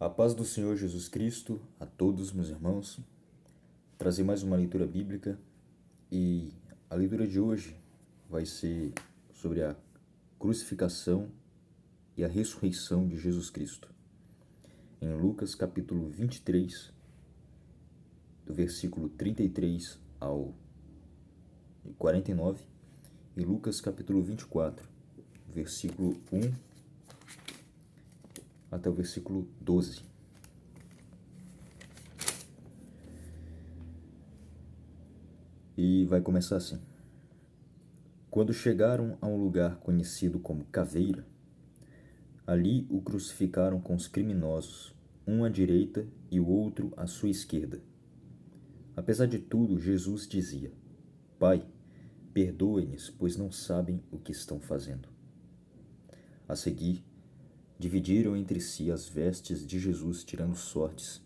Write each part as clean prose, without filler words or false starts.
A paz do Senhor Jesus Cristo a todos, meus irmãos. Trazer mais uma leitura bíblica e a leitura de hoje vai ser sobre a crucificação e a ressurreição de Jesus Cristo. Em Lucas capítulo 23, do versículo 33 ao 49, e Lucas capítulo 24, versículo 1 até o versículo 12. E vai começar assim. Quando chegaram a um lugar conhecido como Caveira, ali o crucificaram com os criminosos, um à direita e o outro à sua esquerda. Apesar de tudo, Jesus dizia: Pai, perdoe-lhes, pois não sabem o que estão fazendo. A seguir, dividiram entre si as vestes de Jesus, tirando sortes.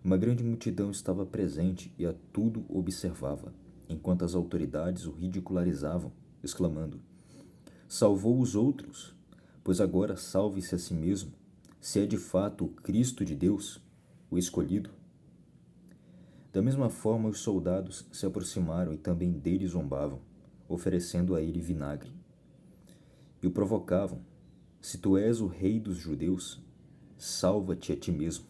Uma grande multidão estava presente e a tudo observava, enquanto as autoridades o ridicularizavam, exclamando: Salvou os outros, pois agora salve-se a si mesmo, se é de fato o Cristo de Deus, o escolhido. Da mesma forma, os soldados se aproximaram e também dele zombavam, oferecendo a ele vinagre. E o provocavam: Se tu és o rei dos judeus, salva-te a ti mesmo.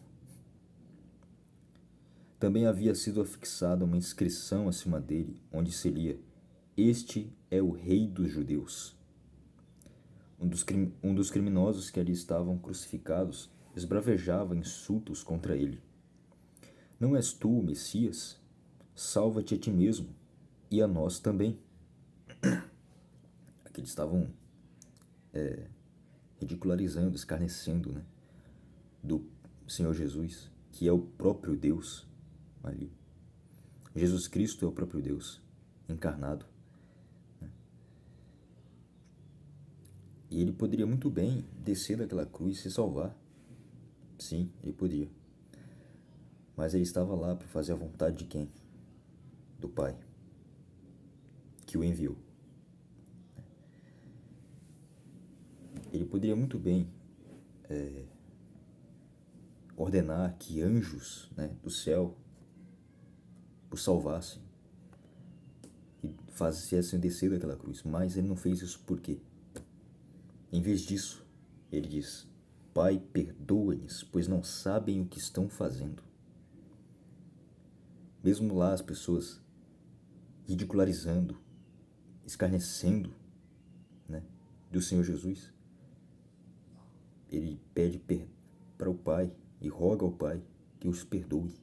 Também havia sido afixada uma inscrição acima dele, onde se lia: Este é o rei dos judeus. Um dos criminosos que ali estavam crucificados esbravejava insultos contra ele. Não és tu o Messias? Salva-te a ti mesmo, e a nós também. Aqui eles estavam ridicularizando, escarnecendo, né, do Senhor Jesus, que é o próprio Deus ali. Jesus Cristo é o próprio Deus encarnado. E ele poderia muito bem descer daquela cruz e se salvar. Sim, ele podia. Mas ele estava lá para fazer a vontade de quem? Do Pai, que o enviou. Ele poderia muito bem ordenar que anjos, né, do céu o salvassem e fizessem descer daquela cruz. Mas ele não fez isso por quê? Em vez disso, ele diz: Pai, perdoa-lhes, pois não sabem o que estão fazendo. Mesmo lá as pessoas ridicularizando, escarnecendo, né, do Senhor Jesus, ele pede para o Pai e roga ao Pai que os perdoe.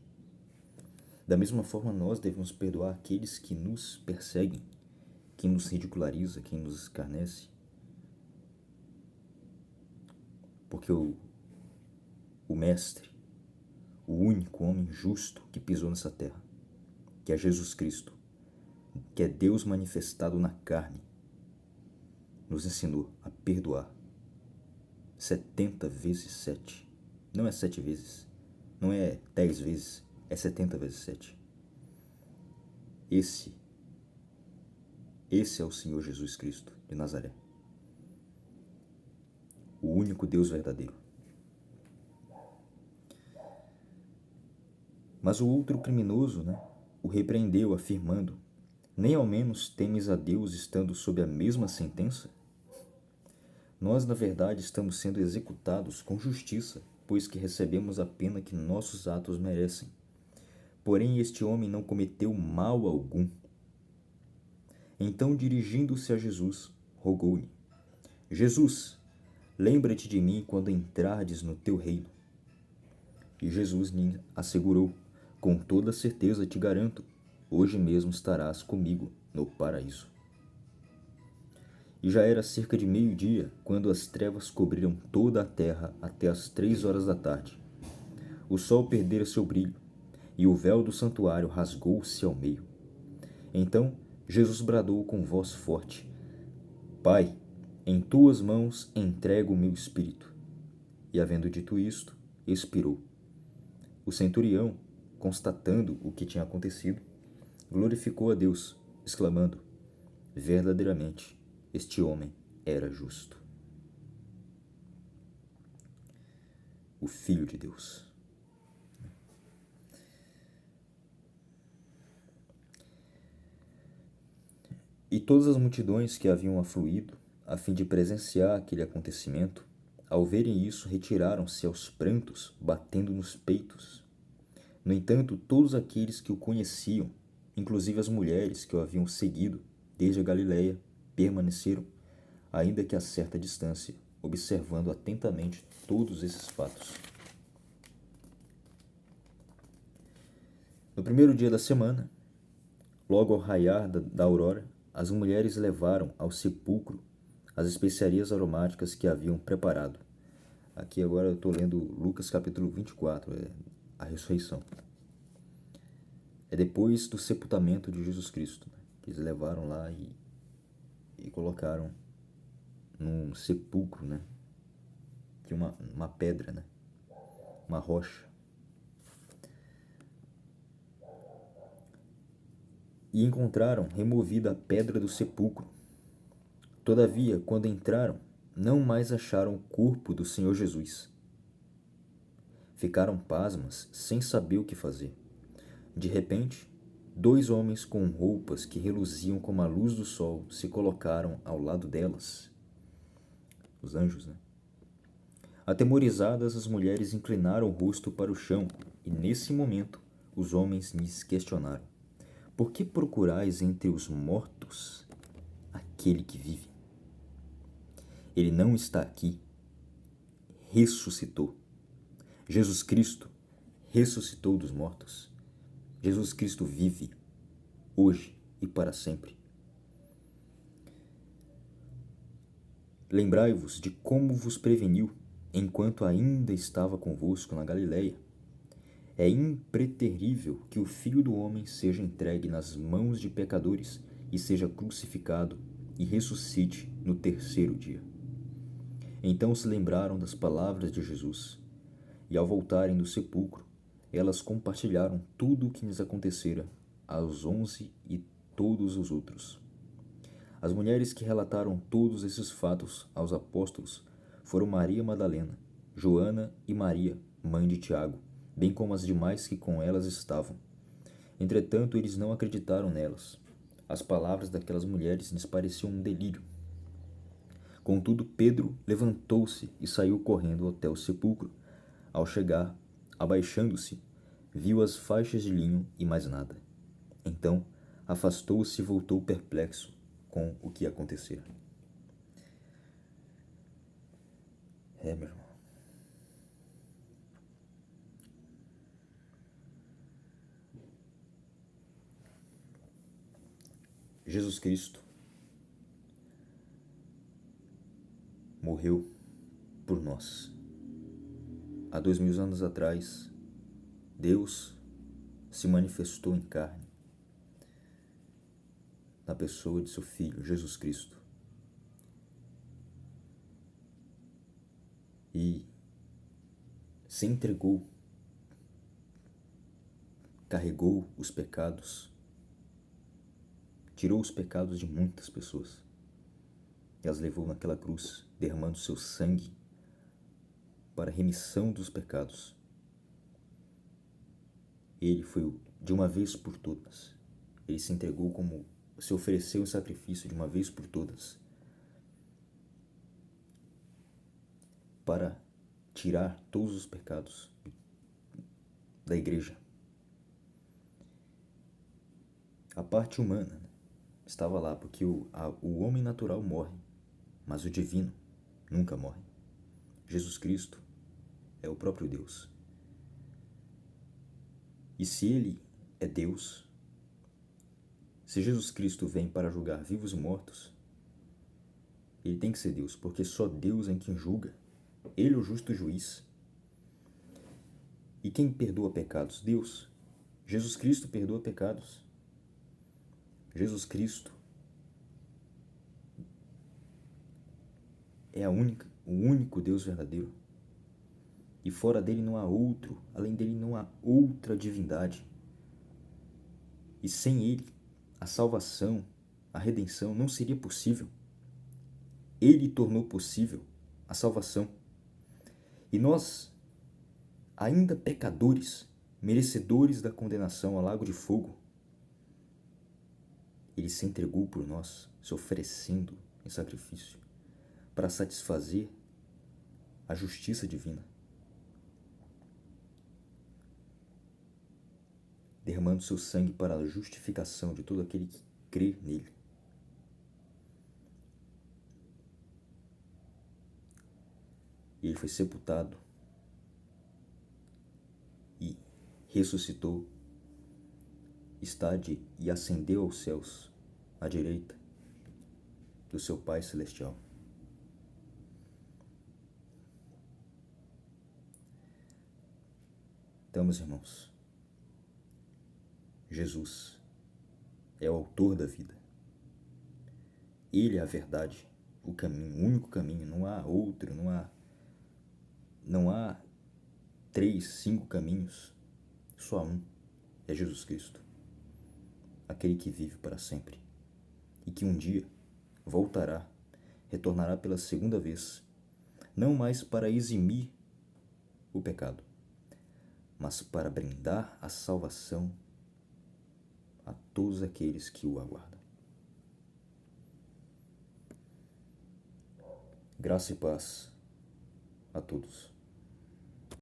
Da mesma forma, nós devemos perdoar aqueles que nos perseguem, quem nos ridiculariza, quem nos escarnece. Porque o Mestre, o único homem justo que pisou nessa terra, que é Jesus Cristo, que é Deus manifestado na carne, nos ensinou a perdoar 70 vezes 7. Não é 7 vezes, não é 10 vezes, é 70 vezes 7. Esse é o Senhor Jesus Cristo de Nazaré, o único Deus verdadeiro. Mas o outro criminoso, né, o repreendeu, afirmando: Nem ao menos temes a Deus estando sob a mesma sentença? Nós, na verdade, estamos sendo executados com justiça, pois que recebemos a pena que nossos atos merecem. Porém, este homem não cometeu mal algum. Então, dirigindo-se a Jesus, rogou-lhe: Jesus, lembra-te de mim quando entrardes no teu reino. E Jesus lhe assegurou: Com toda certeza te garanto, hoje mesmo estarás comigo no paraíso. E já era cerca de meio-dia, quando as trevas cobriram toda a terra até as 3 horas da tarde. O sol perdera seu brilho, e o véu do santuário rasgou-se ao meio. Então Jesus bradou com voz forte: Pai, em tuas mãos entrego o meu espírito. E havendo dito isto, expirou. O centurião, constatando o que tinha acontecido, glorificou a Deus, exclamando: Verdadeiramente, este homem era justo. o Filho de Deus. E todas as multidões que haviam afluído, a fim de presenciar aquele acontecimento, ao verem isso, retiraram-se aos prantos, batendo nos peitos. No entanto, todos aqueles que o conheciam, inclusive as mulheres que o haviam seguido desde a Galiléia, permaneceram, ainda que a certa distância, observando atentamente todos esses fatos. No primeiro dia da semana, logo ao raiar da aurora, as mulheres levaram ao sepulcro as especiarias aromáticas que haviam preparado. Aqui agora eu estou lendo Lucas capítulo 24, a ressurreição. É depois do sepultamento de Jesus Cristo, né, que eles levaram lá e colocaram num sepulcro, né, de uma pedra, né, uma rocha. E encontraram removida a pedra do sepulcro. Todavia, quando entraram, não mais acharam o corpo do Senhor Jesus. Ficaram pasmas, sem saber o que fazer. De repente, 2 homens com roupas que reluziam como a luz do sol se colocaram ao lado delas. Os anjos, né? Atemorizadas, as mulheres inclinaram o rosto para o chão, e nesse momento os homens lhes questionaram: por que procurais entre os mortos aquele que vive? Ele não está aqui. Ressuscitou. Jesus Cristo ressuscitou dos mortos. Jesus Cristo vive, hoje e para sempre. Lembrai-vos de como vos preveniu, enquanto ainda estava convosco na Galiléia. É impreterível que o Filho do Homem seja entregue nas mãos de pecadores e seja crucificado e ressuscite no terceiro dia. Então se lembraram das palavras de Jesus, e ao voltarem do sepulcro, elas compartilharam tudo o que lhes acontecera aos 11 e todos os outros. As mulheres que relataram todos esses fatos aos apóstolos foram Maria Madalena, Joana e Maria, mãe de Tiago, bem como as demais que com elas estavam. Entretanto, eles não acreditaram nelas. As palavras daquelas mulheres lhes pareciam um delírio. Contudo, Pedro levantou-se e saiu correndo até o sepulcro. Ao chegar, abaixando-se, viu as faixas de linho e mais nada. Então, afastou-se e voltou perplexo com o que acontecera. Meu irmão. Jesus Cristo morreu por nós. Há 2000 anos atrás, Deus se manifestou em carne na pessoa de seu Filho, Jesus Cristo. E se entregou, carregou os pecados, tirou os pecados de muitas pessoas e as levou naquela cruz, derramando seu sangue para a remissão dos pecados. Ele foi de uma vez por todas. Ele se entregou como se ofereceu em sacrifício de uma vez por todas para tirar todos os pecados da igreja. A parte humana estava lá porque o homem natural morre, mas o divino nunca morre. Jesus Cristo é o próprio Deus. E se ele é Deus, se Jesus Cristo vem para julgar vivos e mortos, ele tem que ser Deus, porque só Deus é quem julga. Ele é o justo juiz. E quem perdoa pecados? Deus. Jesus Cristo perdoa pecados. Jesus Cristo é o único Deus verdadeiro. E fora dele não há outro, além dele não há outra divindade. E sem ele, a salvação, a redenção não seria possível. Ele tornou possível a salvação. E nós ainda pecadores, merecedores da condenação ao lago de fogo, ele se entregou por nós, se oferecendo em sacrifício para satisfazer a justiça divina, derramando seu sangue para a justificação de todo aquele que crê nele. E ele foi sepultado e ressuscitou, e ascendeu aos céus, à direita do seu Pai Celestial. Então, meus irmãos, Jesus é o autor da vida. Ele é a verdade, o caminho, o único caminho. Não há outro, não há 3, 5 caminhos. Só há um. É Jesus Cristo, aquele que vive para sempre e que um dia voltará, retornará pela segunda vez, não mais para eximir o pecado, mas para brindar a salvação a todos aqueles que o aguardam. Graça e paz a todos.